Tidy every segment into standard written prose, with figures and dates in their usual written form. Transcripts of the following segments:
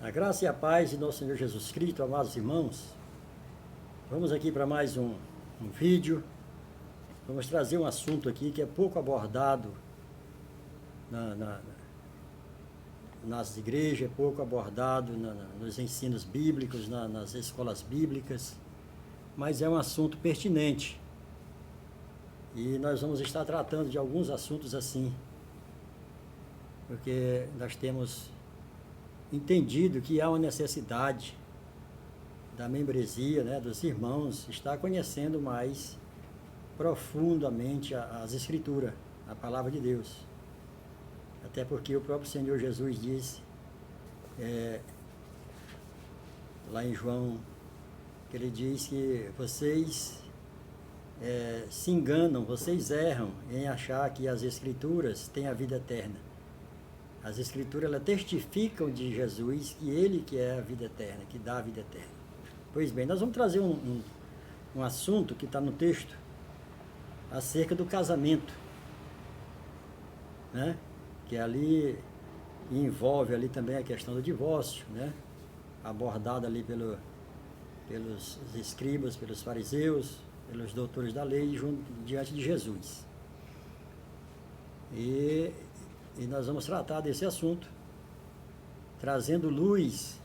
A graça e a paz de nosso Senhor Jesus Cristo, amados irmãos. Vamos aqui para mais um vídeo. Vamos trazer um assunto aqui que é pouco abordado nas igrejas, é pouco abordado nos ensinos bíblicos, nas escolas bíblicas, mas é um assunto pertinente. E nós vamos estar tratando de alguns assuntos assim, porque nós temos entendido que há uma necessidade da membresia, dos irmãos, estar conhecendo mais profundamente as Escrituras, a Palavra de Deus. Até porque o próprio Senhor Jesus disse, lá em João, que ele diz que vocês se enganam, vocês erram em achar que as Escrituras têm a vida eterna. As Escrituras, elas testificam de Jesus que Ele que é a vida eterna, que dá a vida eterna. Pois bem, nós vamos trazer um assunto que está no texto acerca do casamento, né? Que ali envolve ali também a questão do divórcio, né? Abordada ali pelos escribas, pelos fariseus, pelos doutores da lei, diante de Jesus. E nós vamos tratar desse assunto, trazendo luz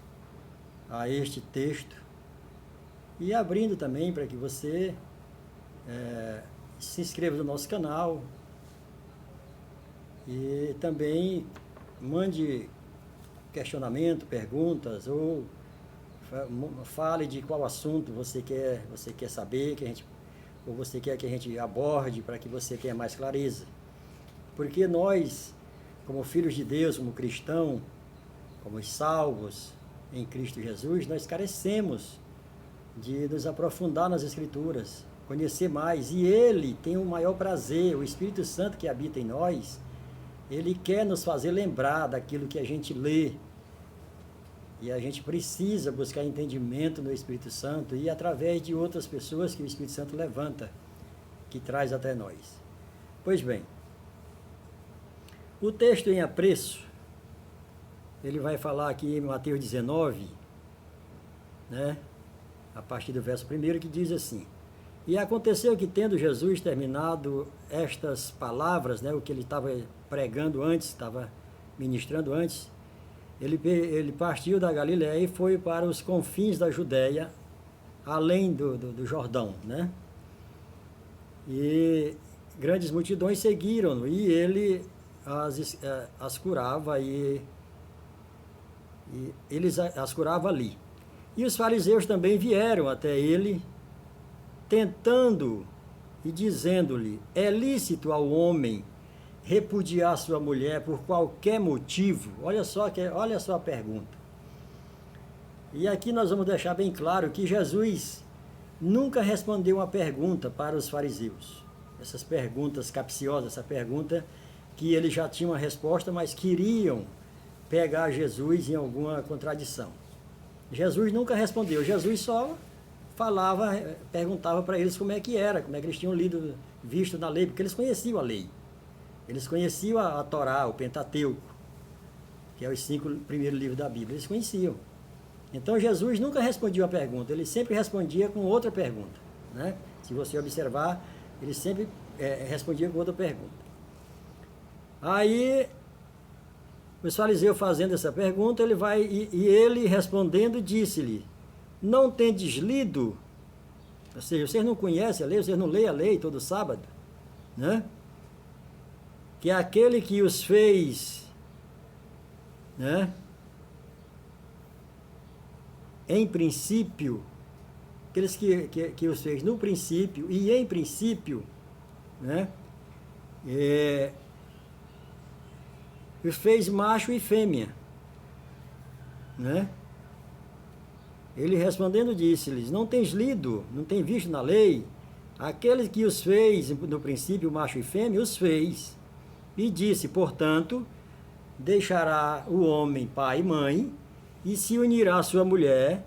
a este texto e abrindo também para que você se inscreva no nosso canal e também mande questionamento, perguntas, ou fale de qual assunto você quer saber, ou você quer que a gente aborde, para que você tenha mais clareza. Porque nós, como filhos de Deus, como cristãos, como salvos em Cristo Jesus, nós carecemos de nos aprofundar nas Escrituras, conhecer mais. E Ele tem o maior prazer, o Espírito Santo que habita em nós, Ele quer nos fazer lembrar daquilo que a gente lê. E a gente precisa buscar entendimento no Espírito Santo e através de outras pessoas que o Espírito Santo levanta, que traz até nós. Pois bem, o texto em apreço, ele vai falar aqui em Mateus 19, a partir do verso 1, que diz assim: E aconteceu que, tendo Jesus terminado estas palavras, o que ele estava pregando antes, estava ministrando antes, ele partiu da Galiléia e foi para os confins da Judéia, além do Jordão, E grandes multidões seguiram-no, e ele as curava, e eles as curava ali. E os fariseus também vieram até ele, tentando e dizendo-lhe: é lícito ao homem repudiar sua mulher por qualquer motivo? Olha só a pergunta. E aqui nós vamos deixar bem claro que Jesus nunca respondeu uma pergunta para os fariseus. Essas perguntas capciosas, essa pergunta que eles já tinham uma resposta, mas queriam pegar Jesus em alguma contradição. Jesus nunca respondeu, Jesus só falava, perguntava para eles como é que eles tinham visto na lei, porque eles conheciam a lei. Eles conheciam a Torá, o Pentateuco, que é os 5 primeiros livros da Bíblia, eles conheciam. Então Jesus nunca respondia uma pergunta, ele sempre respondia com outra pergunta, Se você observar, ele sempre respondia com outra pergunta. Aí, os fariseus fazendo essa pergunta, ele respondendo, disse-lhe: não tendes lido? Ou seja, vocês não conhecem a lei, vocês não leem a lei todo sábado, Que aquele que os fez, em princípio, aqueles que os fez no princípio e em princípio, os fez macho e fêmea, Ele respondendo disse-lhes: não tens lido, não tens visto na lei? Aquele que os fez no princípio, macho e fêmea, os fez. E disse: portanto, deixará o homem pai e mãe, e se unirá à sua mulher,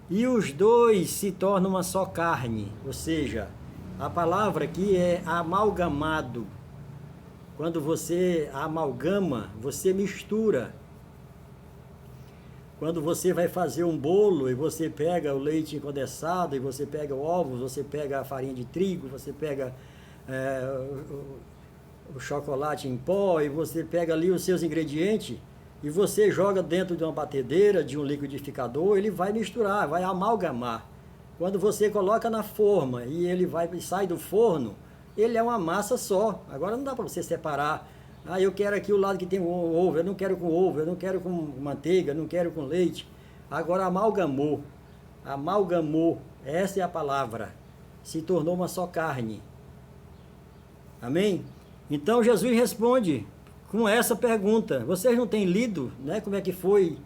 e os dois se tornam uma só carne. Ou seja, a palavra aqui é amalgamado. Quando você amalgama, você mistura. Quando você vai fazer um bolo e você pega o leite condensado, e você pega ovos, você pega a farinha de trigo, você pega o chocolate em pó, e você pega ali os seus ingredientes, e você joga dentro de uma batedeira, de um liquidificador, ele vai misturar, vai amalgamar. Quando você coloca na forma e ele sai do forno, ele é uma massa só. Agora não dá para você separar. Ah, eu quero aqui o lado que tem o ovo, eu não quero com ovo, eu não quero com manteiga, eu não quero com leite. Agora amalgamou, essa é a palavra, se tornou uma só carne. Amém? Então Jesus responde com essa pergunta. Vocês não têm lido, né, como é que foi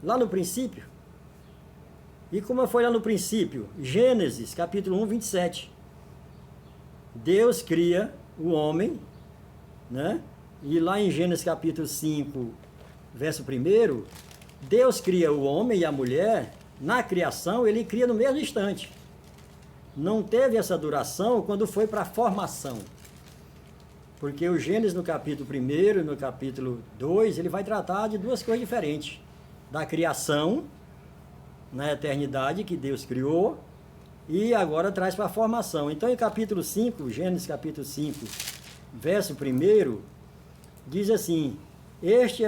lá no princípio? E como foi lá no princípio? Gênesis, capítulo 1, 27. Deus cria o homem, né? E lá em Gênesis capítulo 5, verso 1, Deus cria o homem e a mulher, na criação, ele cria no mesmo instante. Não teve essa duração quando foi para a formação. Porque o Gênesis no capítulo 1 e no capítulo 2, ele vai tratar de duas coisas diferentes. Da criação, na eternidade, que Deus criou, e agora traz para a formação. Então, em capítulo 5, Gênesis capítulo 5, verso 1, diz assim: Este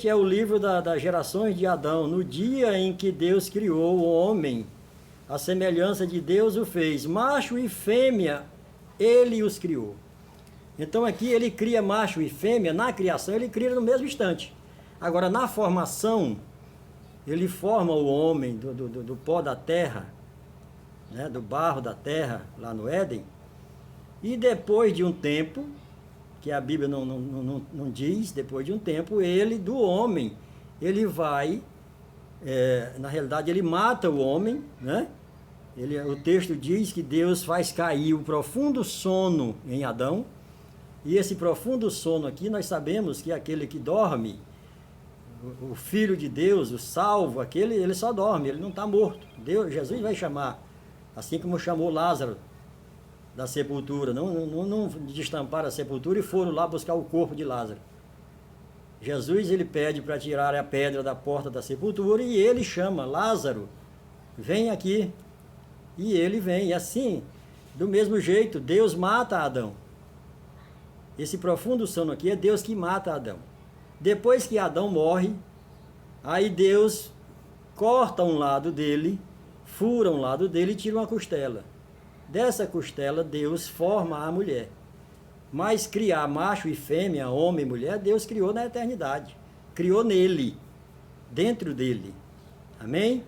é o livro das gerações de Adão, no dia em que Deus criou o homem, a semelhança de Deus o fez, macho e fêmea, ele os criou. Então aqui ele cria macho e fêmea, na criação ele cria no mesmo instante. Agora na formação, ele forma o homem do pó da terra, né, do barro da terra, lá no Éden, e depois de um tempo, que a Bíblia não diz, depois de um tempo, ele, do homem, ele vai, na realidade ele mata o homem, né? O texto diz que Deus faz cair um profundo sono em Adão, e esse profundo sono aqui, nós sabemos que é aquele que dorme, o Filho de Deus, o salvo, aquele, ele só dorme, ele não está morto. Jesus vai chamar, assim como chamou Lázaro da sepultura, não destamparam a sepultura e foram lá buscar o corpo de Lázaro. Jesus, ele pede para tirar a pedra da porta da sepultura e ele chama: Lázaro, vem aqui. E ele vem. E assim, do mesmo jeito, Deus mata Adão. Esse profundo sono aqui é Deus que mata Adão. Depois que Adão morre, aí Deus corta um lado dele, fura um lado dele e tira uma costela. Dessa costela, Deus forma a mulher. Mas criar macho e fêmea, homem e mulher, Deus criou na eternidade. Criou nele, dentro dele. Amém?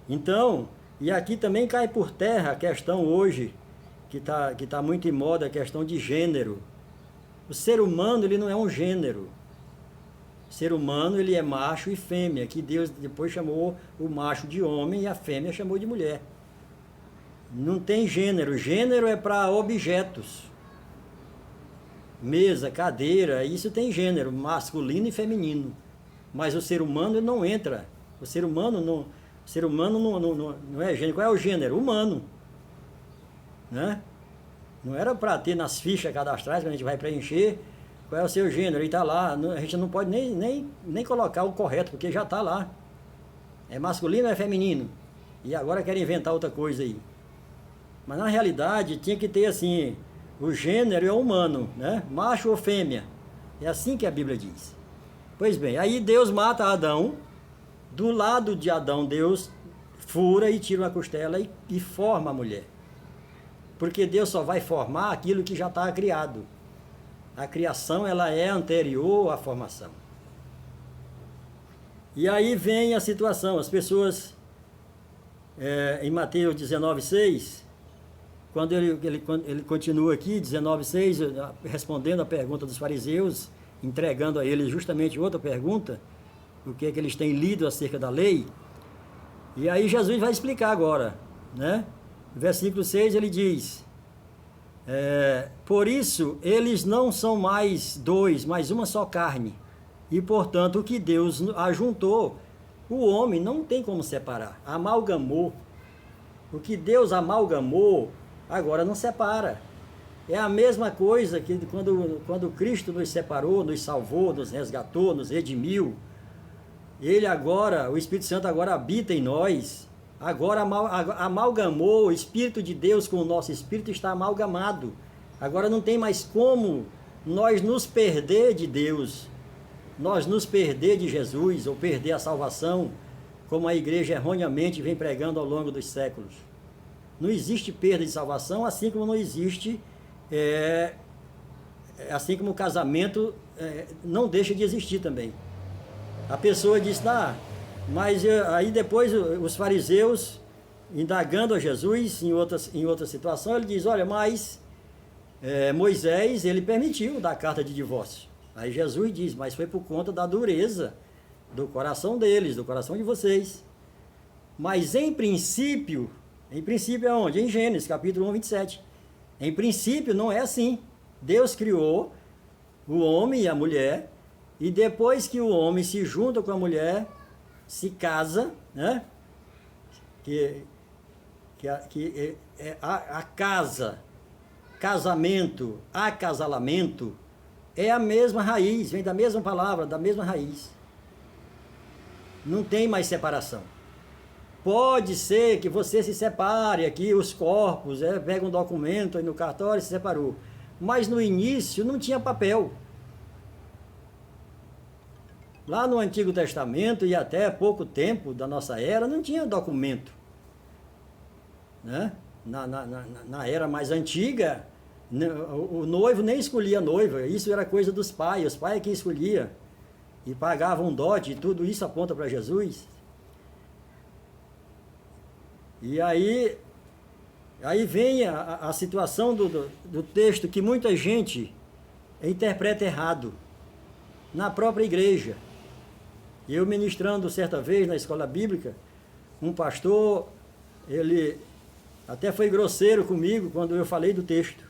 Então, e aqui também cai por terra a questão hoje, que tá muito em moda, a questão de gênero. O ser humano, ele não é um gênero. O ser humano, ele é macho e fêmea, que Deus depois chamou o macho de homem e a fêmea chamou de mulher. Não tem gênero. Gênero é para objetos. Mesa, cadeira, isso tem gênero, masculino e feminino. Mas o ser humano não entra. O ser humano não é gênero. Qual é o gênero? Humano. Né? Não era para ter nas fichas cadastrais, quando a gente vai preencher, qual é o seu gênero. Ele está lá. A gente não pode nem colocar o correto, porque já está lá. É masculino ou é feminino? E agora querem inventar outra coisa aí. Mas na realidade tinha que ter assim, o gênero é humano, né? Macho ou fêmea. É assim que a Bíblia diz. Pois bem, aí Deus mata Adão. Do lado de Adão, Deus fura e tira uma costela e forma a mulher. Porque Deus só vai formar aquilo que já está criado. A criação, ela é anterior à formação. E aí vem a situação, as pessoas, em Mateus 19,6, quando ele continua aqui, 19,6, respondendo a pergunta dos fariseus, entregando a eles justamente outra pergunta, o que é que eles têm lido acerca da lei. E aí Jesus vai explicar agora, né? Versículo 6 ele diz: por isso eles não são mais dois, mas uma só carne. E portanto o que Deus ajuntou, o homem não tem como separar. Amalgamou. O que Deus amalgamou, agora não separa. É a mesma coisa que quando Cristo nos separou, nos salvou, nos resgatou, nos redimiu. Ele agora, o Espírito Santo agora habita em nós, agora amalgamou o Espírito de Deus com o nosso Espírito, está amalgamado. Agora não tem mais como nós nos perder de Deus, nós nos perder de Jesus, ou perder a salvação, como a igreja erroneamente vem pregando ao longo dos séculos. Não existe perda de salvação, assim como não existe, assim como o casamento não deixa de existir também. A pessoa diz, mas aí depois os fariseus, indagando a Jesus em outra situação, ele diz, olha, mas Moisés, ele permitiu dar carta de divórcio. Aí Jesus diz, mas foi por conta da dureza do coração deles, do coração de vocês. Mas em princípio é onde? Em Gênesis, capítulo 1, 27. Em princípio não é assim. Deus criou o homem e a mulher, e depois que o homem se junta com a mulher, se casa, né? A casa, casamento, acasalamento, é a mesma raiz, vem da mesma palavra, da mesma raiz. Não tem mais separação. Pode ser que você se separe aqui, os corpos, pega um documento aí no cartório e se separou. Mas no início não tinha papel. Lá no Antigo Testamento e até pouco tempo da nossa era, não tinha documento. Né? Na era mais antiga, o noivo nem escolhia a noiva, isso era coisa dos pais, os pais que escolhiam e pagavam um dote, e tudo isso aponta para Jesus. E aí vem a situação do texto que muita gente interpreta errado na própria igreja. Eu ministrando certa vez na escola bíblica, um pastor, ele até foi grosseiro comigo quando eu falei do texto,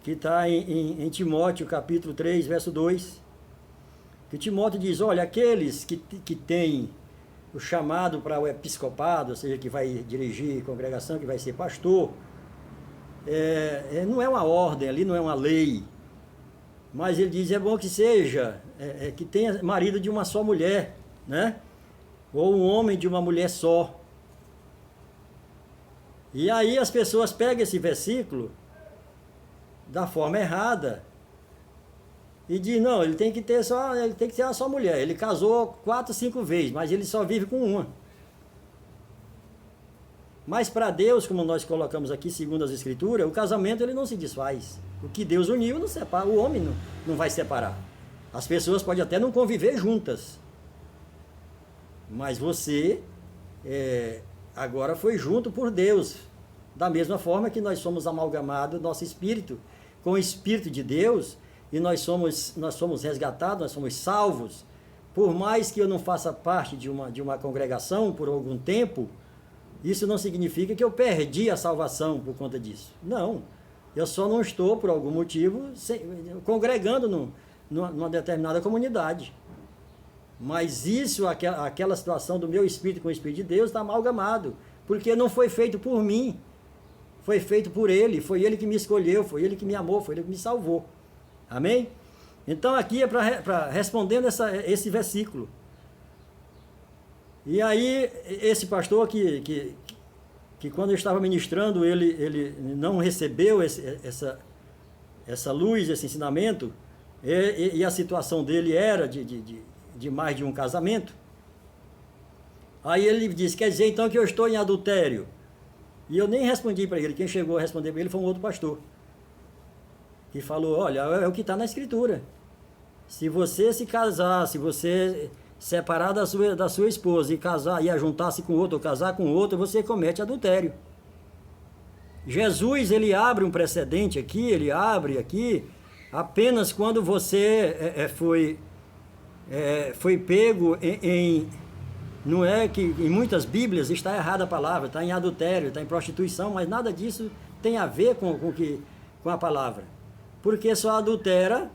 que está em Timóteo, capítulo 3, verso 2, que Timóteo diz, olha, aqueles que têm o chamado para o episcopado, ou seja, que vai dirigir congregação, que vai ser pastor, não é uma ordem ali, não é uma lei, mas ele diz, é bom que seja, que tenha marido de uma só mulher, né? Ou um homem de uma mulher só. E aí as pessoas pegam esse versículo da forma errada e diz, não, ele tem que ter uma só mulher. Ele casou 4, 5 vezes, mas ele só vive com uma. Mas para Deus, como nós colocamos aqui, segundo as Escrituras, o casamento ele não se desfaz. O que Deus uniu não separa, o homem não vai separar. As pessoas podem até não conviver juntas, mas você agora foi junto por Deus. Da mesma forma que nós somos amalgamados, nosso espírito, com o Espírito de Deus, e nós somos resgatados, nós somos salvos. Por mais que eu não faça parte de uma congregação por algum tempo, isso não significa que eu perdi a salvação por conta disso. Não, eu só não estou, por algum motivo, congregando numa determinada comunidade. Mas isso, aquela situação do meu espírito com o Espírito de Deus está amalgamado, porque não foi feito por mim, foi feito por Ele, foi Ele que me escolheu, foi Ele que me amou, foi Ele que me salvou. Amém? Então aqui é para respondendo esse versículo. E aí, esse pastor que quando eu estava ministrando, ele não recebeu essa luz, esse ensinamento, e a situação dele era de mais de um casamento. Aí ele disse, quer dizer então que eu estou em adultério? E eu nem respondi para ele, quem chegou a responder para ele foi um outro pastor, que falou, olha, é o que está na Escritura. Se você se casar, se você separar da sua esposa e casar, e ajuntar-se com outro, ou casar com outro, você comete adultério. Jesus, ele abre um precedente aqui, ele abre aqui, apenas quando você foi pego não é que em muitas Bíblias está errada a palavra, está em adultério, está em prostituição, mas nada disso tem a ver com a palavra. Porque só adultera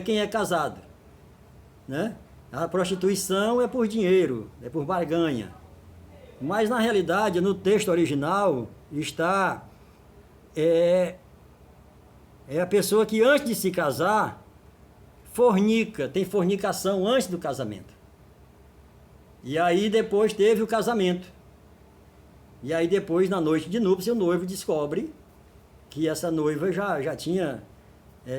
quem é casado, né? A prostituição é por dinheiro, é por barganha. Mas na realidade, no texto original, está a pessoa que antes de se casar, fornica, tem fornicação antes do casamento. E aí depois teve o casamento. E aí depois, na noite de núpcias, o noivo descobre que essa noiva já tinha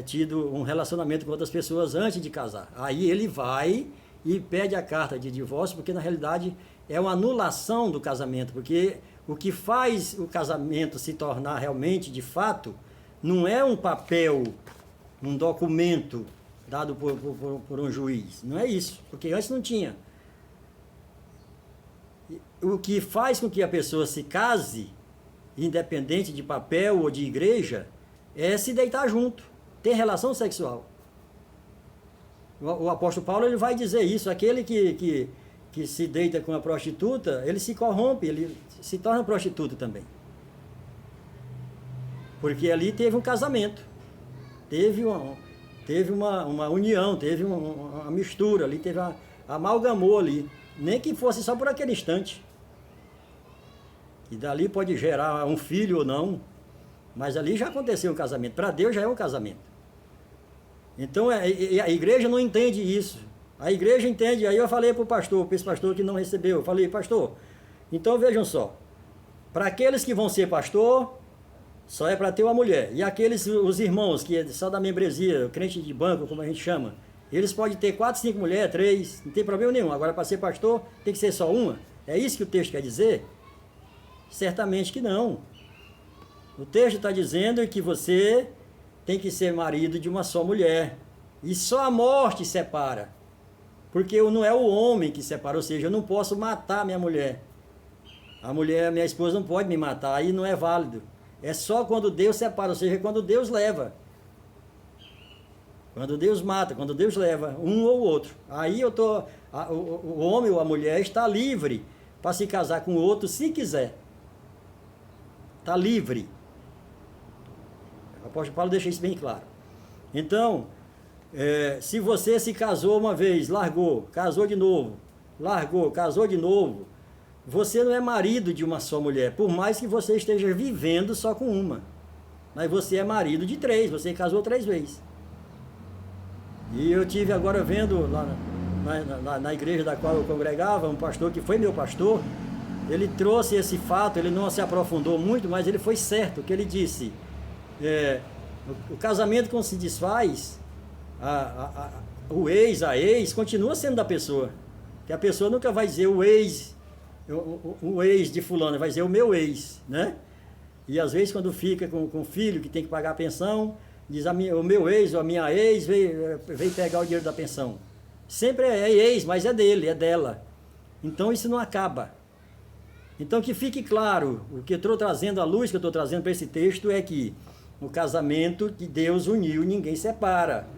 tido um relacionamento com outras pessoas antes de casar. Aí ele vai e pede a carta de divórcio, porque na realidade é uma anulação do casamento, porque o que faz o casamento se tornar realmente, de fato, não é um papel, um documento dado por um juiz. Não é isso, porque antes não tinha. O que faz com que a pessoa se case, independente de papel ou de igreja, é se deitar junto, ter relação sexual. O apóstolo Paulo ele vai dizer isso, aquele que se deita com a prostituta, ele se corrompe, ele se torna prostituta também. Porque ali teve um casamento, teve uma união, teve uma mistura ali, amalgamou ali, nem que fosse só por aquele instante. E dali pode gerar um filho ou não, mas ali já aconteceu um casamento, para Deus já é um casamento. Então a igreja não entende isso. A igreja entende, aí eu falei para esse pastor que não recebeu, eu falei, pastor, então vejam só, para aqueles que vão ser pastor, só é para ter uma mulher. E os irmãos, que é só da membresia, crente de banco, como a gente chama, eles podem ter 4, 5 mulheres, 3, não tem problema nenhum. Agora, para ser pastor, tem que ser só uma. É isso que o texto quer dizer? Certamente que não. O texto está dizendo que você tem que ser marido de uma só mulher. E só a morte separa. Porque não é o homem que separa, ou seja, eu não posso matar minha mulher. Minha esposa não pode me matar, aí não é válido. É só quando Deus separa, ou seja, quando Deus leva. Quando Deus mata, quando Deus leva um ou outro. Aí o homem ou a mulher está livre para se casar com o outro se quiser. Está livre. O apóstolo Paulo deixa isso bem claro. Então, se você se casou uma vez, largou, casou de novo, largou, casou de novo, você não é marido de uma só mulher, por mais que você esteja vivendo só com uma. Mas você é marido de 3, você casou 3 vezes. E eu tive agora vendo lá na igreja da qual eu congregava, um pastor que foi meu pastor, ele trouxe esse fato, ele não se aprofundou muito, mas ele foi certo, que ele disse, o casamento quando se desfaz, o ex, a ex, continua sendo da pessoa, que a pessoa nunca vai dizer o ex de fulano, vai dizer o meu ex, né? E às vezes quando fica com o filho que tem que pagar a pensão, diz o meu ex ou a minha ex veio pegar o dinheiro da pensão. Sempre é ex, mas é dele, é dela. Então isso não acaba. Então que fique claro, o que eu estou trazendo, a luz que eu estou trazendo para esse texto é que o casamento que Deus uniu, ninguém separa.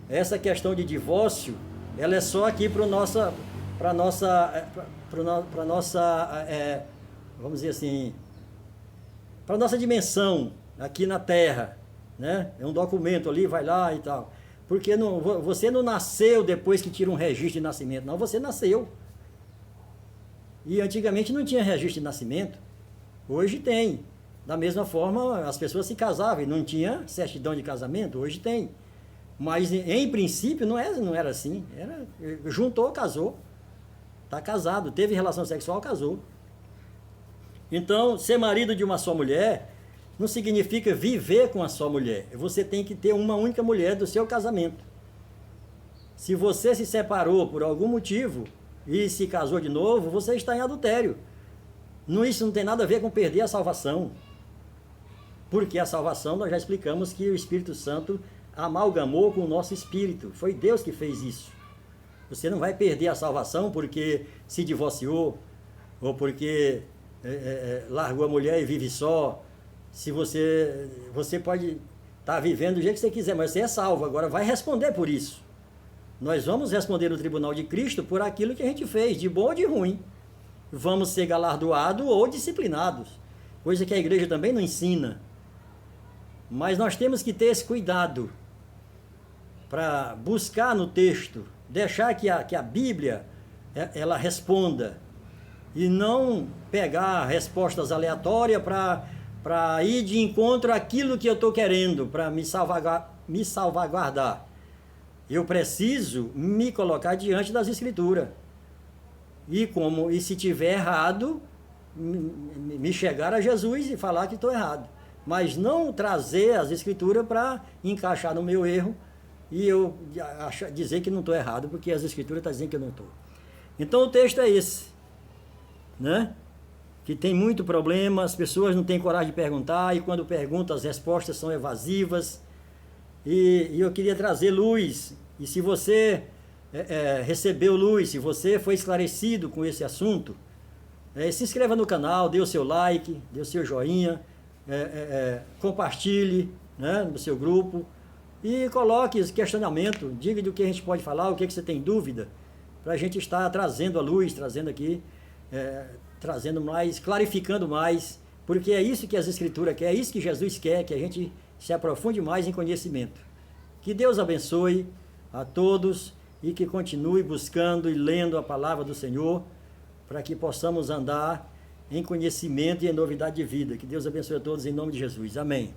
Essa questão de divórcio, ela é só aqui para nossa, vamos dizer assim, para nossa dimensão aqui na Terra, né? É um documento ali, vai lá e tal. Porque você não nasceu depois que tira um registro de nascimento, não, você nasceu. E antigamente não tinha registro de nascimento, hoje tem. Da mesma forma, as pessoas se casavam e não tinha certidão de casamento, hoje tem. Mas em princípio não era assim, juntou, casou, está casado, teve relação sexual, casou. Então, ser marido de uma só mulher não significa viver com a só mulher. Você tem que ter uma única mulher do seu casamento. Se você se separou por algum motivo e se casou de novo, você está em adultério. Isso não tem nada a ver com perder a salvação. Porque a salvação, nós já explicamos que o Espírito Santo amalgamou com o nosso espírito. Foi Deus que fez isso. Você não vai perder a salvação porque se divorciou, ou porque largou a mulher e vive só. Se você pode estar vivendo do jeito que você quiser, mas você é salvo. Agora vai responder por isso. Nós vamos responder no tribunal de Cristo por aquilo que a gente fez, de bom ou de ruim. Vamos ser galardoados ou disciplinados, coisa que a igreja também não ensina. Mas nós temos que ter esse cuidado para buscar no texto, deixar que a Bíblia ela responda e não pegar respostas aleatórias para ir de encontro àquilo que eu estou querendo, para me salvaguardar. Eu preciso me colocar diante das Escrituras. E se tiver errado, me chegar a Jesus e falar que estou errado. Mas não trazer as escrituras para encaixar no meu erro e eu dizer que não estou errado, porque as escrituras estão dizendo que eu não estou. Então o texto é esse, né? Que tem muito problema, as pessoas não têm coragem de perguntar, e quando perguntam as respostas são evasivas. E eu queria trazer luz, e se você recebeu luz, se você foi esclarecido com esse assunto, se inscreva no canal, dê o seu like, dê o seu joinha, compartilhe, né, no seu grupo e coloque esse questionamento, diga do que a gente pode falar, o que você tem dúvida, para a gente estar trazendo a luz, trazendo aqui, trazendo mais, clarificando mais, porque é isso que as Escrituras querem, é isso que Jesus quer, que a gente se aprofunde mais em conhecimento. Que Deus abençoe a todos e que continue buscando e lendo a palavra do Senhor, para que possamos andar em conhecimento e em novidade de vida. Que Deus abençoe a todos em nome de Jesus. Amém.